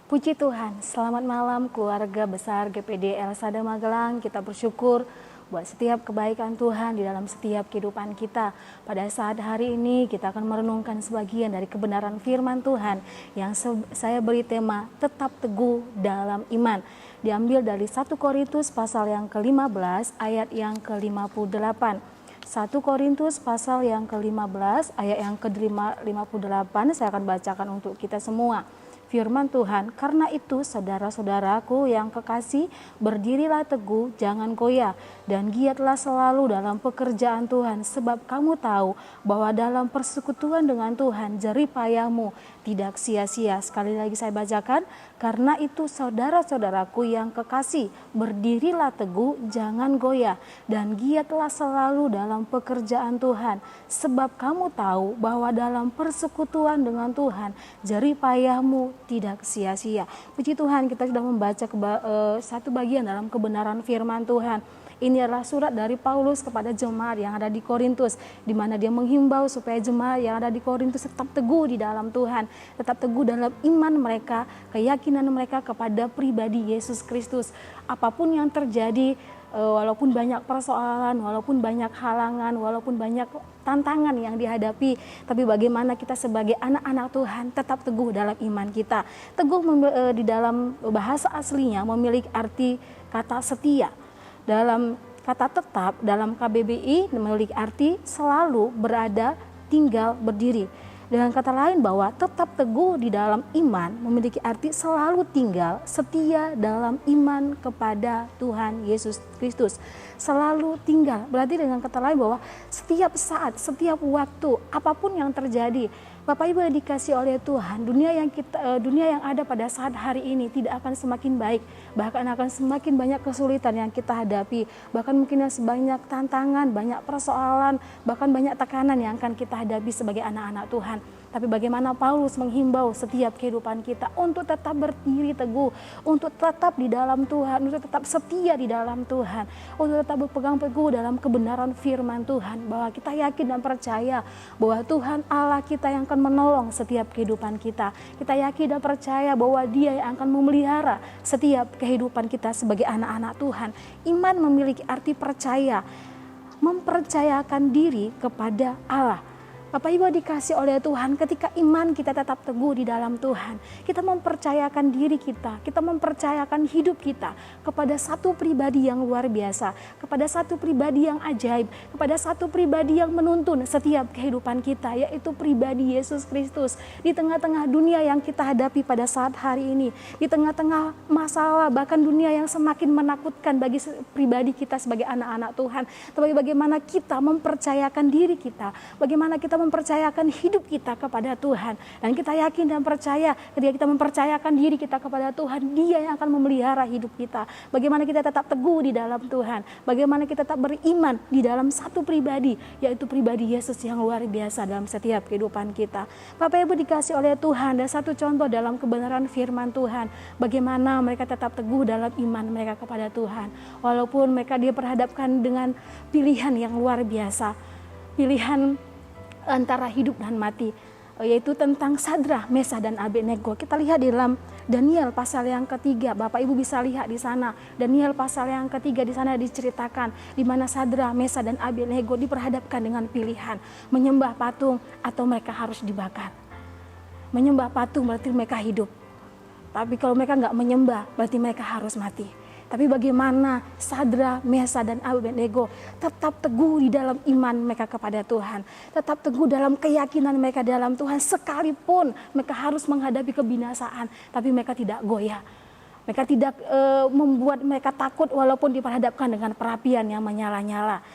Puji Tuhan, selamat malam keluarga besar GPD Elsada Magelang. Kita bersyukur buat setiap kebaikan Tuhan di dalam setiap kehidupan kita. Pada saat hari ini kita akan merenungkan sebagian dari kebenaran firman Tuhan yang saya beri tema tetap teguh dalam iman. Diambil dari 1 Korintus pasal yang ke-15 ayat yang ke-58. 1 Korintus pasal yang ke-15 ayat yang ke-58 saya akan bacakan untuk kita semua. Firman Tuhan, karena itu saudara-saudaraku yang kekasih, berdirilah teguh, jangan goyah, dan giatlah selalu dalam pekerjaan Tuhan, sebab kamu tahu bahwa dalam persekutuan dengan Tuhan, jerih payahmu tidak sia-sia. Sekali lagi saya bacakan, karena itu saudara-saudaraku yang kekasih, berdirilah teguh, jangan goyah, dan giatlah selalu dalam pekerjaan Tuhan, sebab kamu tahu bahwa dalam persekutuan dengan Tuhan, jerih payahmu tidak sia-sia. Puji Tuhan, kita sudah membaca satu bagian dalam kebenaran firman Tuhan. Ini adalah surat dari Paulus kepada jemaat yang ada di Korintus, di mana dia menghimbau supaya jemaat yang ada di Korintus tetap teguh di dalam Tuhan, tetap teguh dalam iman mereka, keyakinan mereka kepada pribadi Yesus Kristus. Apapun yang terjadi, walaupun banyak persoalan, walaupun banyak halangan, walaupun banyak tantangan yang dihadapi, tapi bagaimana kita sebagai anak-anak Tuhan tetap teguh dalam iman kita. Teguh di dalam bahasa aslinya memiliki arti kata setia. Dalam kata tetap, dalam KBBI memiliki arti selalu, berada, tinggal, berdiri. Dengan kata lain bahwa tetap teguh di dalam iman memiliki arti selalu tinggal, setia dalam iman kepada Tuhan Yesus Kristus. Selalu tinggal, berarti dengan kata lain bahwa setiap saat, setiap waktu, apapun yang terjadi, Bapak Ibu yang dikasih oleh Tuhan, dunia yang ada pada saat hari ini tidak akan semakin baik, bahkan akan semakin banyak kesulitan yang kita hadapi, bahkan mungkin sebanyak tantangan, banyak persoalan, bahkan banyak tekanan yang akan kita hadapi sebagai anak-anak Tuhan. Tapi bagaimana Paulus menghimbau setiap kehidupan kita untuk tetap berdiri teguh, untuk tetap di dalam Tuhan, untuk tetap setia di dalam Tuhan, untuk tetap berpegang teguh dalam kebenaran firman Tuhan, bahwa kita yakin dan percaya bahwa Tuhan Allah kita yang akan menolong setiap kehidupan kita. Kita yakin dan percaya bahwa Dia yang akan memelihara setiap kehidupan kita sebagai anak-anak Tuhan. Iman memiliki arti percaya, mempercayakan diri kepada Allah. Bapak Ibu dikasih oleh Tuhan, ketika iman kita tetap teguh di dalam Tuhan, kita mempercayakan diri kita mempercayakan hidup kita kepada satu pribadi yang luar biasa, kepada satu pribadi yang ajaib, kepada satu pribadi yang menuntun setiap kehidupan kita, yaitu pribadi Yesus Kristus. Di tengah-tengah dunia yang kita hadapi pada saat hari ini, di tengah-tengah masalah, bahkan dunia yang semakin menakutkan bagi pribadi kita sebagai anak-anak Tuhan, tapi bagaimana kita mempercayakan diri kita, bagaimana kita mempercayakan hidup kita kepada Tuhan. Dan kita yakin dan percaya ketika kita mempercayakan diri kita kepada Tuhan, Dia yang akan memelihara hidup kita. Bagaimana kita tetap teguh di dalam Tuhan, bagaimana kita tetap beriman di dalam satu pribadi, yaitu pribadi Yesus yang luar biasa dalam setiap kehidupan kita. Bapak Ibu dikasih oleh Tuhan, dan satu contoh dalam kebenaran firman Tuhan, bagaimana mereka tetap teguh dalam iman mereka kepada Tuhan, walaupun mereka diperhadapkan dengan pilihan yang luar biasa, pilihan antara hidup dan mati, yaitu tentang Sadrah, Mesah dan Abednego. Kita lihat di dalam Daniel pasal yang ketiga, Bapak Ibu bisa lihat di sana. Daniel pasal yang ketiga di sana diceritakan di mana Sadrah, Mesah dan Abednego diperhadapkan dengan pilihan menyembah patung atau mereka harus dibakar. Menyembah patung berarti mereka hidup, tapi kalau mereka nggak menyembah berarti mereka harus mati. Tapi bagaimana Sadrah, Mesah dan Abednego tetap teguh di dalam iman mereka kepada Tuhan, tetap teguh dalam keyakinan mereka dalam Tuhan, sekalipun mereka harus menghadapi kebinasaan, tapi mereka tidak goyah. Mereka tidak membuat mereka takut walaupun diperhadapkan dengan perapian yang menyala-nyala.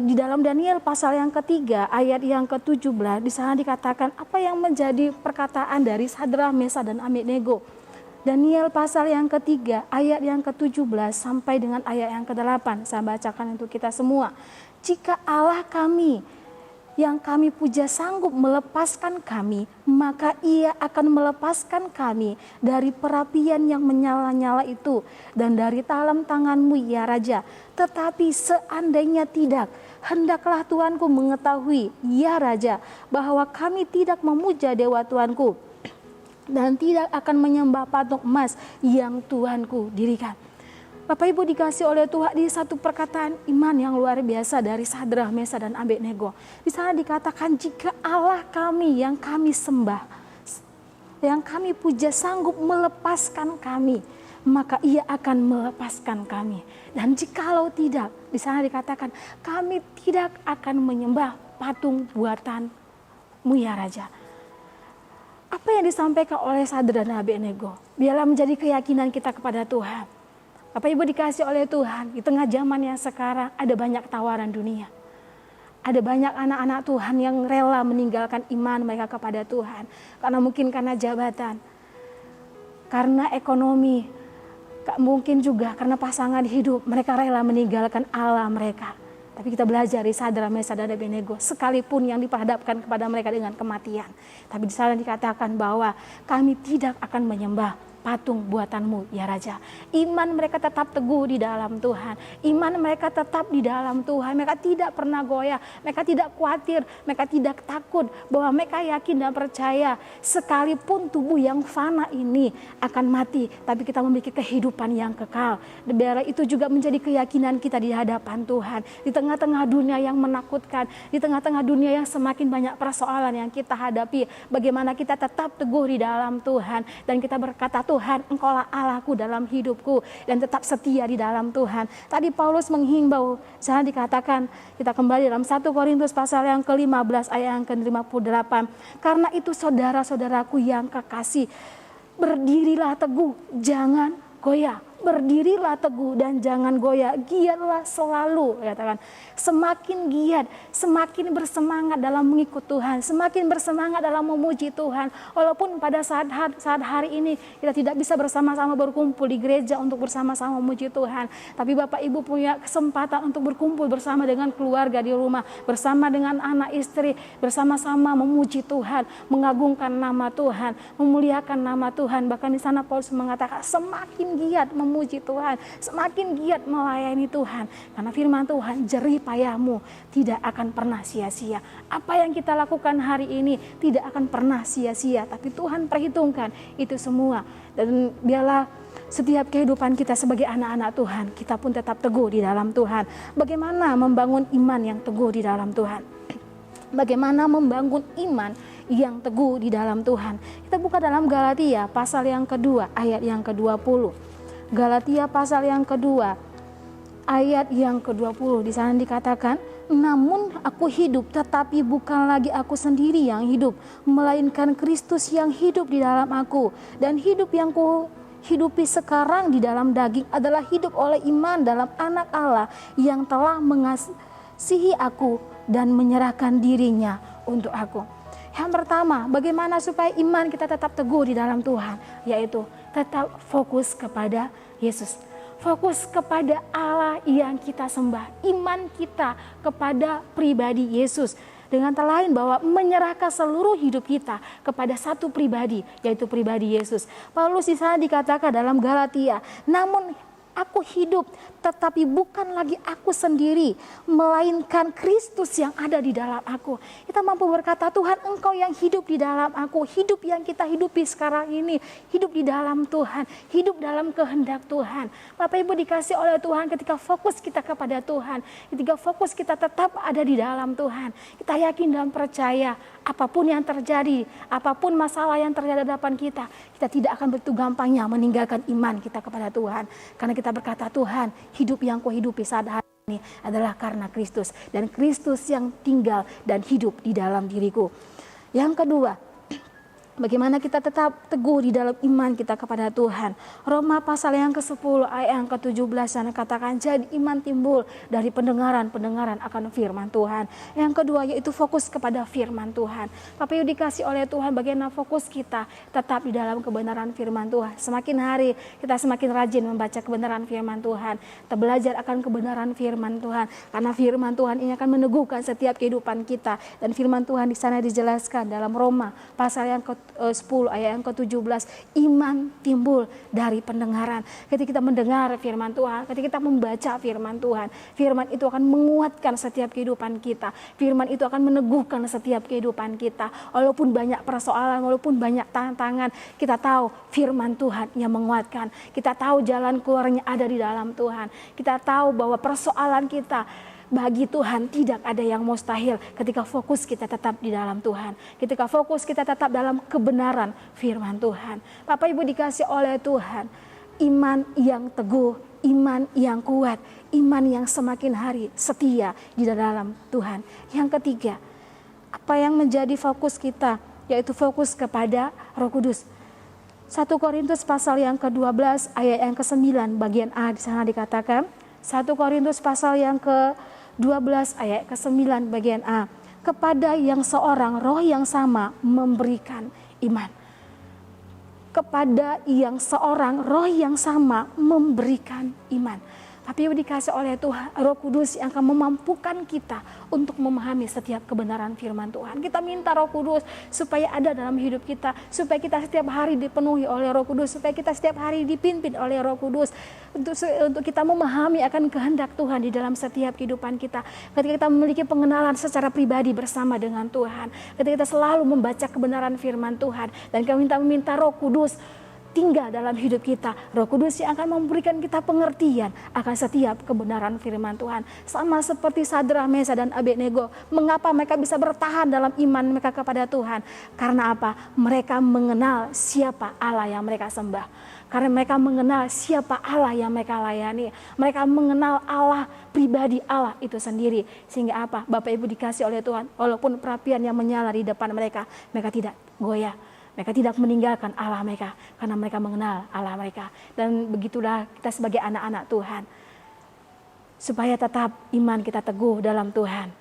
Di dalam Daniel pasal yang ketiga ayat yang ke-17 di sana dikatakan apa yang menjadi perkataan dari Sadrah, Mesah dan Abednego. Daniel pasal yang ketiga ayat yang ke-17 sampai dengan ayat yang ke-8. Saya bacakan untuk kita semua. Jika Allah kami yang kami puja sanggup melepaskan kami, maka Ia akan melepaskan kami dari perapian yang menyala-nyala itu dan dari talam tangan-Mu ya Raja. Tetapi seandainya tidak, hendaklah Tuanku mengetahui ya Raja, bahwa kami tidak memuja dewa Tuanku dan tidak akan menyembah patung emas yang Tuhanku dirikan. Bapak Ibu dikasih oleh Tuhan, di satu perkataan iman yang luar biasa dari Sadrak, Mesah, dan Abednego. Di sana dikatakan, jika Allah kami yang kami sembah, yang kami puja sanggup melepaskan kami, maka ia akan melepaskan kami. Dan jikalau tidak, di sana dikatakan, kami tidak akan menyembah patung buatanmu ya Raja. Apa yang disampaikan oleh Sadrak dan Abednego, biarlah menjadi keyakinan kita kepada Tuhan. Bapak Ibu dikasih oleh Tuhan, di tengah zaman yang sekarang ada banyak tawaran dunia. Ada banyak anak-anak Tuhan yang rela meninggalkan iman mereka kepada Tuhan. Karena mungkin karena jabatan, karena ekonomi, mungkin juga karena pasangan hidup, mereka rela meninggalkan Allah mereka. Tapi kita belajar di Sadrak, Mesah, dan Abednego, sekalipun yang diperhadapkan kepada mereka dengan kematian. Tapi di sana dikatakan bahwa kami tidak akan menyembah patung buatanmu ya Raja. Iman mereka tetap teguh di dalam Tuhan. Iman mereka tetap di dalam Tuhan. Mereka tidak pernah goyah. Mereka tidak khawatir. Mereka tidak takut. Bahwa mereka yakin dan percaya sekalipun tubuh yang fana ini akan mati, tapi kita memiliki kehidupan yang kekal. Biarlah itu juga menjadi keyakinan kita di hadapan Tuhan. Di tengah-tengah dunia yang menakutkan, di tengah-tengah dunia yang semakin banyak persoalan yang kita hadapi, bagaimana kita tetap teguh di dalam Tuhan. Dan kita berkata, Tuhan, Engkaulah Allahku dalam hidupku, dan tetap setia di dalam Tuhan. Tadi Paulus menghimbau, sana dikatakan, kita kembali dalam 1 Korintus pasal yang ke-15 ayat yang ke-58. Karena itu saudara-saudaraku yang kekasih, berdirilah teguh, jangan goyah. Berdirilah teguh dan jangan goyah, giatlah selalu, katakan. Semakin giat, semakin bersemangat dalam mengikut Tuhan, semakin bersemangat dalam memuji Tuhan. Walaupun pada saat hari ini kita tidak bisa bersama-sama berkumpul di gereja untuk bersama-sama memuji Tuhan, tapi Bapak Ibu punya kesempatan untuk berkumpul bersama dengan keluarga di rumah, bersama dengan anak istri, bersama-sama memuji Tuhan, mengagungkan nama Tuhan, memuliakan nama Tuhan. Bahkan di sana Paulus mengatakan, semakin giat memuji Tuhan, semakin giat melayani Tuhan, karena firman Tuhan, jerih payahmu tidak akan pernah sia-sia. Apa yang kita lakukan hari ini tidak akan pernah sia-sia, tapi Tuhan perhitungkan itu semua. Dan biarlah setiap kehidupan kita sebagai anak-anak Tuhan, kita pun tetap teguh di dalam Tuhan. Bagaimana membangun iman yang teguh di dalam Tuhan? Bagaimana membangun iman yang teguh di dalam Tuhan? Kita buka dalam Galatia pasal yang kedua ayat yang ke-20. Galatia pasal yang kedua ayat yang ke-20, di sana dikatakan, namun aku hidup, tetapi bukan lagi aku sendiri yang hidup, melainkan Kristus yang hidup di dalam aku. Dan hidup yang ku hidupi sekarang di dalam daging adalah hidup oleh iman dalam anak Allah yang telah mengasihi aku dan menyerahkan dirinya untuk aku. Yang pertama, bagaimana supaya iman kita tetap teguh di dalam Tuhan, yaitu tetap fokus kepada Yesus. Fokus kepada Allah yang kita sembah. Iman kita kepada pribadi Yesus. Dengan kata lain bahwa menyerahkan seluruh hidup kita kepada satu pribadi, yaitu pribadi Yesus. Paulus di sana dikatakan dalam Galatia, namun aku hidup, tetapi bukan lagi aku sendiri, melainkan Kristus yang ada di dalam aku. Kita mampu berkata, Tuhan, Engkau yang hidup di dalam aku. Hidup yang kita hidupi sekarang ini, hidup di dalam Tuhan, hidup dalam kehendak Tuhan. Bapak Ibu dikasih oleh Tuhan, ketika fokus kita kepada Tuhan, ketika fokus kita tetap ada di dalam Tuhan, kita yakin dan percaya, apapun yang terjadi, apapun masalah yang terjadi di hadapan kita, kita tidak akan begitu gampangnya meninggalkan iman kita kepada Tuhan. Karena kita berkata, Tuhan, hidup yang kau hidupi saat hari ini adalah karena Kristus, dan Kristus yang tinggal dan hidup di dalam diriku. Yang kedua, bagaimana kita tetap teguh di dalam iman kita kepada Tuhan. Roma pasal yang ke-10 ayat yang ke-17 sana katakan, jadi iman timbul dari pendengaran akan firman Tuhan. Yang kedua yaitu fokus kepada firman Tuhan. Bapak Ibu dikasih oleh Tuhan, bagaimana fokus kita tetap di dalam kebenaran firman Tuhan. Semakin hari kita semakin rajin membaca kebenaran firman Tuhan. Kita belajar akan kebenaran firman Tuhan, karena firman Tuhan ini akan meneguhkan setiap kehidupan kita. Dan firman Tuhan di sana dijelaskan dalam Roma pasal yang ke 10 ayat yang ke-17, iman timbul dari pendengaran. Ketika kita mendengar firman Tuhan, ketika kita membaca firman Tuhan, firman itu akan menguatkan setiap kehidupan kita. Firman itu akan meneguhkan setiap kehidupan kita. Walaupun banyak persoalan, walaupun banyak tantangan, kita tahu firman Tuhan yang menguatkan. Kita tahu jalan keluarnya ada di dalam Tuhan. Kita tahu bahwa persoalan kita bagi Tuhan tidak ada yang mustahil ketika fokus kita tetap di dalam Tuhan. Ketika fokus kita tetap dalam kebenaran firman Tuhan. Bapak Ibu dikasih oleh Tuhan, iman yang teguh, iman yang kuat, iman yang semakin hari setia di dalam Tuhan. Yang ketiga, apa yang menjadi fokus kita, yaitu fokus kepada Roh Kudus. 1 Korintus pasal yang ke-12 ayat yang ke-9 bagian A, di sana dikatakan, 1 Korintus pasal yang ke-12 ayat ke-9 bagian A, kepada yang seorang roh yang sama memberikan iman. Kepada yang seorang roh yang sama memberikan iman. Tapi dikasih oleh Tuhan, Roh Kudus yang akan memampukan kita untuk memahami setiap kebenaran firman Tuhan. Kita minta Roh Kudus supaya ada dalam hidup kita, supaya kita setiap hari dipenuhi oleh Roh Kudus, supaya kita setiap hari dipimpin oleh Roh Kudus, untuk kita memahami akan kehendak Tuhan di dalam setiap kehidupan kita. Ketika kita memiliki pengenalan secara pribadi bersama dengan Tuhan, ketika kita selalu membaca kebenaran firman Tuhan, dan kita meminta Roh Kudus tinggal dalam hidup kita. Roh Kudus yang akan memberikan kita pengertian akan setiap kebenaran firman Tuhan. Sama seperti Sadrak, Mesakh, dan Abednego. Mengapa mereka bisa bertahan dalam iman mereka kepada Tuhan? Karena apa? Mereka mengenal siapa Allah yang mereka sembah. Karena mereka mengenal siapa Allah yang mereka layani. Mereka mengenal Allah, pribadi Allah itu sendiri. Sehingga apa? Bapak Ibu dikasih oleh Tuhan, walaupun perapian yang menyala di depan mereka, mereka tidak goyah. Mereka tidak meninggalkan Allah mereka karena mereka mengenal Allah mereka. Dan begitulah kita sebagai anak-anak Tuhan. Supaya tetap iman kita teguh dalam Tuhan.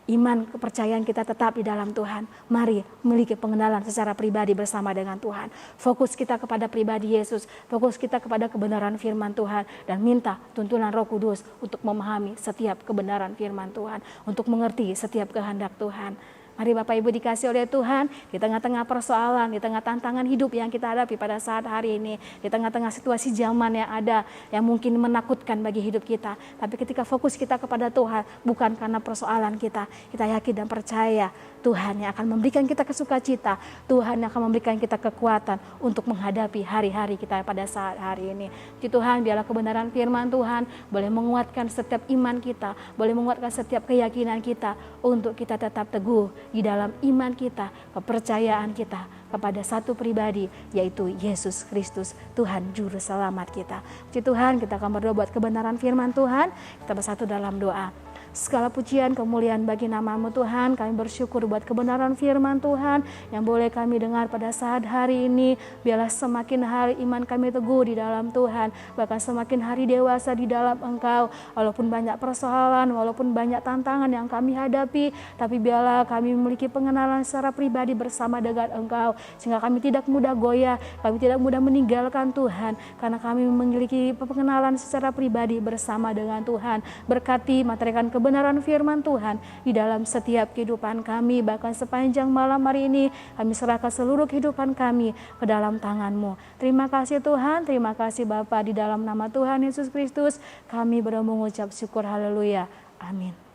Iman kepercayaan kita tetap di dalam Tuhan. Mari memiliki pengenalan secara pribadi bersama dengan Tuhan. Fokus kita kepada pribadi Yesus. Fokus kita kepada kebenaran firman Tuhan. Dan minta tuntunan Roh Kudus untuk memahami setiap kebenaran firman Tuhan. Untuk mengerti setiap kehendak Tuhan. Mari Bapak Ibu dikasih oleh Tuhan, di tengah-tengah persoalan, di tengah tantangan hidup yang kita hadapi pada saat hari ini, di tengah-tengah situasi zaman yang ada, yang mungkin menakutkan bagi hidup kita. Tapi ketika fokus kita kepada Tuhan, bukan karena persoalan kita yakin dan percaya Tuhan yang akan memberikan kita kesukacita, Tuhan yang akan memberikan kita kekuatan untuk menghadapi hari-hari kita pada saat hari ini. Puji Tuhan, biarlah kebenaran firman Tuhan boleh menguatkan setiap iman kita, boleh menguatkan setiap keyakinan kita, untuk kita tetap teguh di dalam iman kita, kepercayaan kita kepada satu pribadi, yaitu Yesus Kristus, Tuhan Juru Selamat kita. Puji Tuhan, kita akan berdoa buat kebenaran firman Tuhan. Kita bersatu dalam doa. Segala pujian kemuliaan bagi nama-Mu Tuhan. Kami bersyukur buat kebenaran firman Tuhan yang boleh kami dengar pada saat hari ini. Biarlah semakin hari iman kami teguh di dalam Tuhan, bahkan semakin hari dewasa di dalam Engkau. Walaupun banyak persoalan, walaupun banyak tantangan yang kami hadapi, tapi biarlah kami memiliki pengenalan secara pribadi bersama dengan Engkau, sehingga kami tidak mudah goyah, kami tidak mudah meninggalkan Tuhan, karena kami memiliki pengenalan secara pribadi bersama dengan Tuhan. Berkati, materikan kebenaran firman Tuhan di dalam setiap kehidupan kami, bahkan sepanjang malam hari ini kami serahkan seluruh kehidupan kami ke dalam tangan-Mu. Terima kasih Tuhan, terima kasih Bapa, di dalam nama Tuhan Yesus Kristus kami berdoa mengucap syukur, haleluya, amin.